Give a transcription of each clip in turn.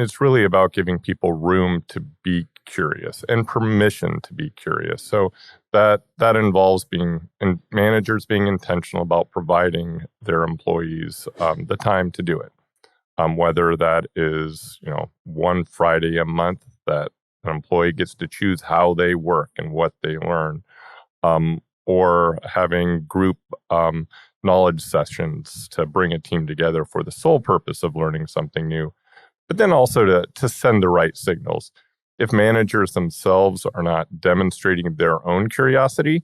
it's really about giving people room to be curious and permission to be curious. So that involves managers being intentional about providing their employees the time to do it. Whether that is, one Friday a month that an employee gets to choose how they work and what they learn, or having group knowledge sessions to bring a team together for the sole purpose of learning something new. But then also to send the right signals. If managers themselves are not demonstrating their own curiosity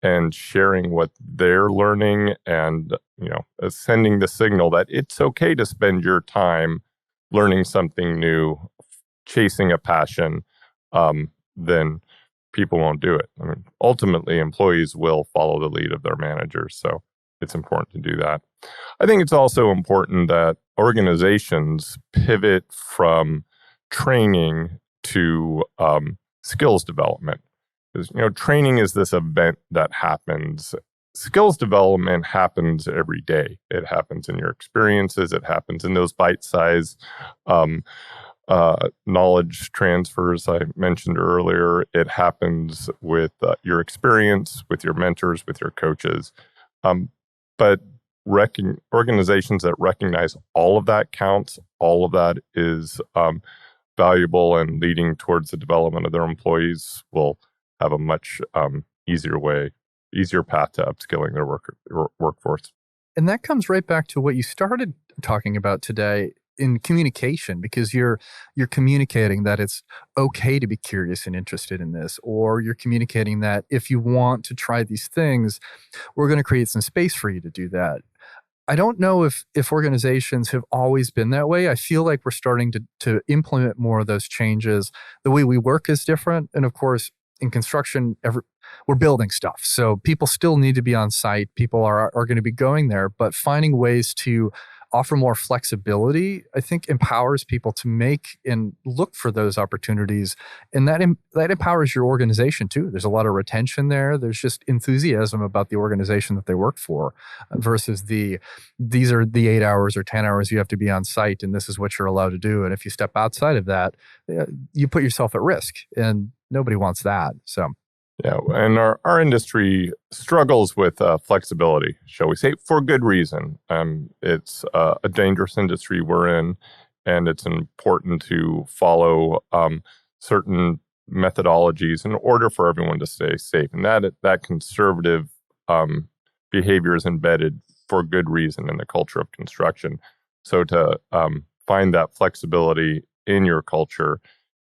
and sharing what they're learning and, sending the signal that it's okay to spend your time learning something new, chasing a passion, then people won't do it. I mean, ultimately, employees will follow the lead of their managers. So it's important to do that. I think it's also important that organizations pivot from training to skills development. Because, training is this event that happens. Skills development happens every day. It happens in your experiences. It happens in those bite-sized knowledge transfers I mentioned earlier. It happens with your experience, with your mentors, with your coaches. But organizations that recognize all of that counts, all of that is valuable and leading towards the development of their employees will have a much easier path to upskilling their workforce. And that comes right back to what you started talking about today in communication, because you're communicating that it's okay to be curious and interested in this, or you're communicating that if you want to try these things, we're going to create some space for you to do that. I don't know if organizations have always been that way. I feel like we're starting to implement more of those changes. The way we work is different. And of course, in construction, we're building stuff. So people still need to be on site. People are going to be going there, but finding ways to offer more flexibility, I think, empowers people to make and look for those opportunities. And that empowers your organization too. There's a lot of retention there. There's just enthusiasm about the organization that they work for versus these are the 8 hours or 10 hours you have to be on site and this is what you're allowed to do. And if you step outside of that, you put yourself at risk and nobody wants that. So. Yeah, and our industry struggles with flexibility, shall we say, for good reason. It's a dangerous industry we're in, and it's important to follow certain methodologies in order for everyone to stay safe. And that conservative behavior is embedded for good reason in the culture of construction. So to find that flexibility in your culture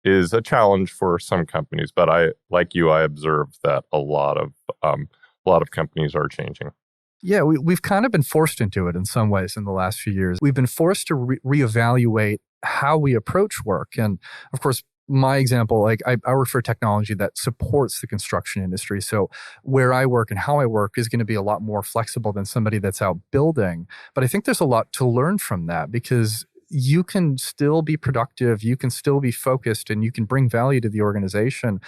is a challenge for some companies, but I observe that a lot of companies are changing. Yeah, we've kind of been forced into it in some ways in the last few years. We've been forced to reevaluate how we approach work. And of course, my example, like I work for technology that supports the construction industry. So where I work and how I work is going to be a lot more flexible than somebody that's out building. But I think there's a lot to learn from that because you can still be productive, you can still be focused, and you can bring value to the organization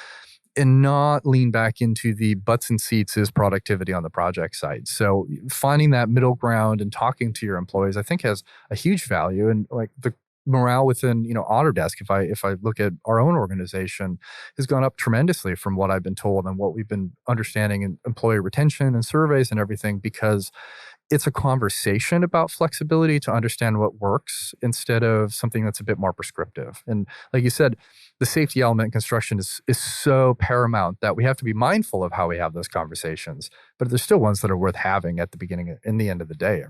and not lean back into the butts and seats is productivity on the project side. So finding that middle ground and talking to your employees, I think has a huge value. And like the morale within, Autodesk, if I look at our own organization, has gone up tremendously from what I've been told and what we've been understanding in employee retention and surveys and everything, because it's a conversation about flexibility to understand what works instead of something that's a bit more prescriptive. And like you said, the safety element in construction is so paramount that we have to be mindful of how we have those conversations. But there's still ones that are worth having at the beginning and the end of the day.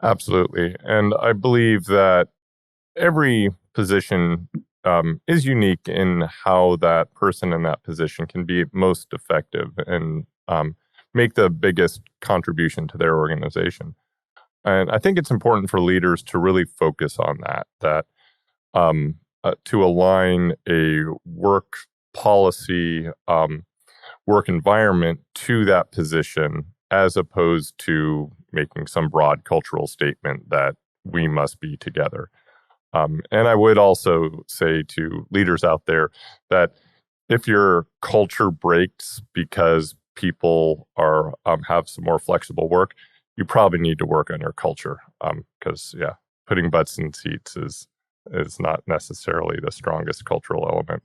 Absolutely. And I believe that every position is unique in how that person in that position can be most effective and make the biggest contribution to their organization. And I think it's important for leaders to really focus on that to align a work policy, work environment to that position, as opposed to making some broad cultural statement that we must be together. And I would also say to leaders out there that if your culture breaks because people are have some more flexible work, you probably need to work on your culture because putting butts in seats is is not necessarily the strongest cultural element.